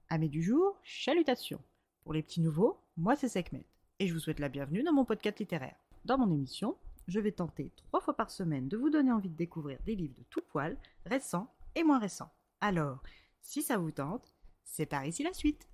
Amis du jour, chalutations. Pour les petits nouveaux, moi c'est Sekhmet et je vous souhaite la bienvenue dans mon podcast littéraire. Dans mon émission, je vais tenter 3 fois par semaine de vous donner envie de découvrir des livres de tout poil, récents et moins récents. Alors, si ça vous tente, c'est par ici la suite.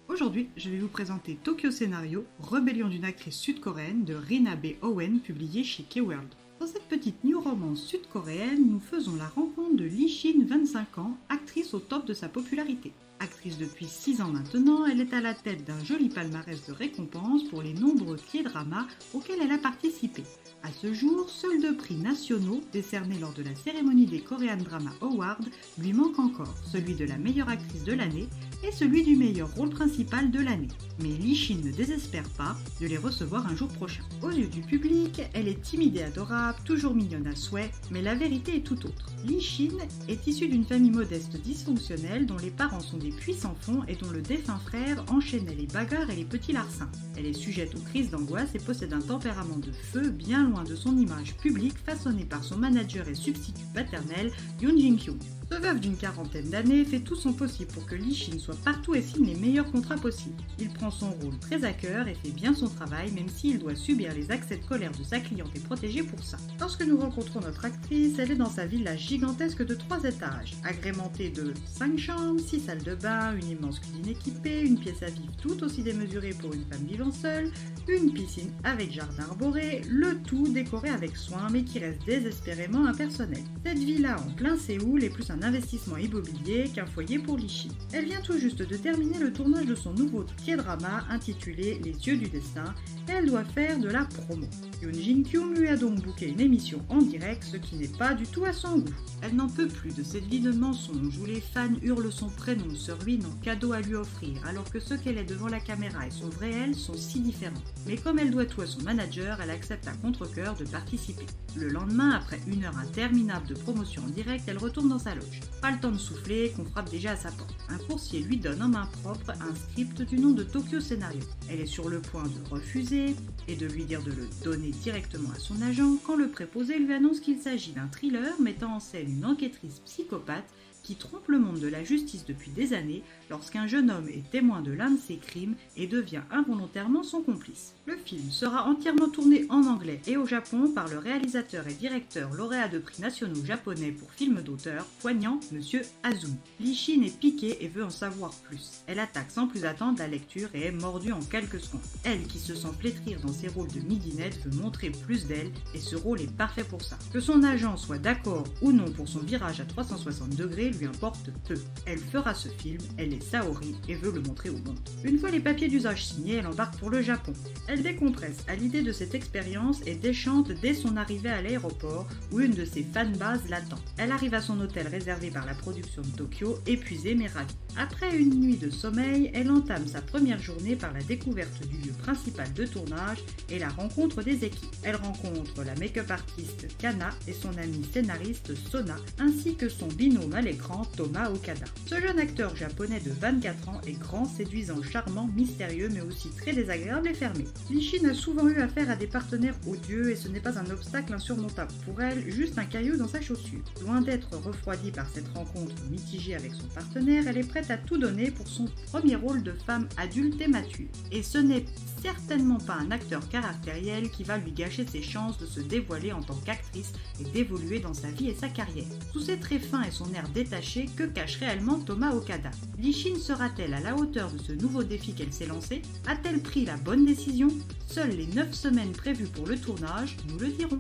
Aujourd'hui, je vais vous présenter Tokyo Scénario, Rébellion d'une actrice sud-coréenne de Rina B. Owen, publiée chez K-World. Dans cette petite new romance sud-coréenne, nous faisons la rencontre de Lee Shin, 25 ans, actrice au top de sa popularité. Actrice depuis 6 ans maintenant, elle est à la tête d'un joli palmarès de récompenses pour les nombreux K-dramas auxquels elle a participé. À ce jour, seuls 2 prix nationaux, décernés lors de la cérémonie des Korean Drama Awards, lui manquent encore, celui de la meilleure actrice de l'année et celui du meilleur rôle principal de l'année. Mais Lee Shin ne désespère pas de les recevoir un jour prochain. Aux yeux du public, elle est timide et adorable, toujours mignonne à souhait, mais la vérité est tout autre. Lee Shin est issue d'une famille modeste dysfonctionnelle dont les parents sont des puits sans fond et dont le défunt frère enchaînait les bagarres et les petits larcins. Elle est sujette aux crises d'angoisse et possède un tempérament de feu bien loin de son image publique façonnée par son manager et substitut paternel, Yoon Jin-kyung. Ce veuf d'une 40aine d'années fait tout son possible pour que Lee Shin soit partout et signe les meilleurs contrats possibles. Il prend son rôle très à cœur et fait bien son travail même s'il doit subir les accès de colère de sa cliente et protégée pour ça. Lorsque nous rencontrons notre actrice, elle est dans sa villa gigantesque de 3 étages, agrémentée de 5 chambres, 6 salles de bain, une immense cuisine équipée, une pièce à vivre tout aussi démesurée pour une femme vivant seule, une piscine avec jardin arboré, le tout décoré avec soin mais qui reste désespérément impersonnel. Cette villa en plein Séoul est plus un investissement immobilier qu'un foyer pour Lee Shin. Elle vient tout juste de terminer le tournage de son nouveau K-drama intitulé Les yeux du destin et elle doit faire de la promo. Yoon Jin-kyung lui a donc booké une émission en direct, ce qui n'est pas du tout à son goût. Elle n'en peut plus de cette vie de mensonge où les fans hurlent son prénom, se ruinent en cadeau à lui offrir, alors que ce qu'elle est devant la caméra et son vrai elle sont si différents. Mais comme elle doit tout à son manager, elle accepte à contre-cœur de participer. Le lendemain, après 1 heure interminable de promotion en direct, elle retourne dans sa loge. Pas le temps de souffler, qu'on frappe déjà à sa porte. Un coursier lui donne en main propre un script du nom de Tokyo Scénario. Elle est sur le point de refuser et de lui dire de le donner directement à son agent quand le préposé lui annonce qu'il s'agit d'un thriller mettant en scène une enquêtrice psychopathe qui trompe le monde de la justice depuis des années lorsqu'un jeune homme est témoin de l'un de ses crimes et devient involontairement son complice. Le film sera entièrement tourné en anglais et au Japon par le réalisateur et directeur lauréat de prix nationaux japonais pour film d'auteur, poignant Monsieur Azumi. Lee Shin est piquée et veut en savoir plus. Elle attaque sans plus attendre la lecture et est mordue en quelques secondes. Elle, qui se sent flétrir dans ses rôles de midinette, veut montrer plus d'elle et ce rôle est parfait pour ça. Que son agent soit d'accord ou non pour son virage à 360 degrés lui importe peu. Elle fera ce film, elle est Saori et veut le montrer au monde. Une fois les papiers d'usage signés, elle embarque pour le Japon. Elle décompresse à l'idée de cette expérience et déchante dès son arrivée à l'aéroport où une de ses fanbases l'attend. Elle arrive à son hôtel réservé par la production de Tokyo, épuisée mais ravie. Après une nuit de sommeil, elle entame sa première journée par la découverte du lieu principal de tournage et la rencontre des équipes. Elle rencontre la make-up artiste Kana et son ami scénariste Sona, ainsi que son binôme à l'écran Toma Okada. Ce jeune acteur japonais de 24 ans est grand, séduisant, charmant, mystérieux mais aussi très désagréable et fermé. Lee Shin a souvent eu affaire à des partenaires odieux et ce n'est pas un obstacle insurmontable pour elle, juste un caillou dans sa chaussure. Loin d'être refroidie par cette rencontre mitigée avec son partenaire, elle est prête à tout donner pour son premier rôle de femme adulte et mature. Et ce n'est certainement pas un acteur caractériel qui va lui gâcher ses chances de se dévoiler en tant qu'actrice et d'évoluer dans sa vie et sa carrière. Sous ses traits fins et son air détaché, que cache réellement Toma Okada? Lee Shin sera-t-elle à la hauteur de ce nouveau défi qu'elle s'est lancé? A-t-elle pris la bonne décision? Seules les 9 semaines prévues pour le tournage nous le diront.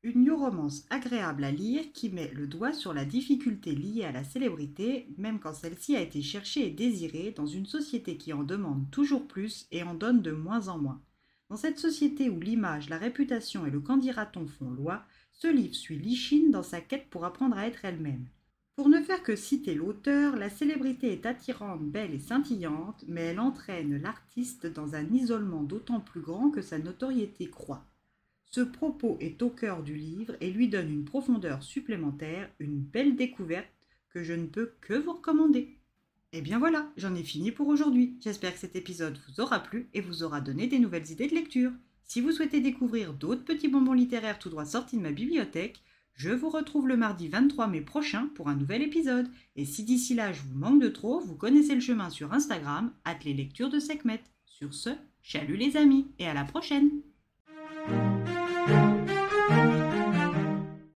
Une new romance agréable à lire qui met le doigt sur la difficulté liée à la célébrité, même quand celle-ci a été cherchée et désirée dans une société qui en demande toujours plus et en donne de moins en moins. Dans cette société où l'image, la réputation et le candidaton font loi, ce livre suit Lee Shin dans sa quête pour apprendre à être elle-même. Pour ne faire que citer l'auteur, la célébrité est attirante, belle et scintillante, mais elle entraîne l'artiste dans un isolement d'autant plus grand que sa notoriété croît. Ce propos est au cœur du livre et lui donne une profondeur supplémentaire, une belle découverte que je ne peux que vous recommander. Et bien voilà, j'en ai fini pour aujourd'hui. J'espère que cet épisode vous aura plu et vous aura donné des nouvelles idées de lecture. Si vous souhaitez découvrir d'autres petits bonbons littéraires tout droit sortis de ma bibliothèque, je vous retrouve le mardi 23 mai prochain pour un nouvel épisode. Et si d'ici là je vous manque de trop, vous connaissez le chemin sur Instagram, @leslecturesdeSekhmet. Sur ce, chalut les amis et à la prochaine!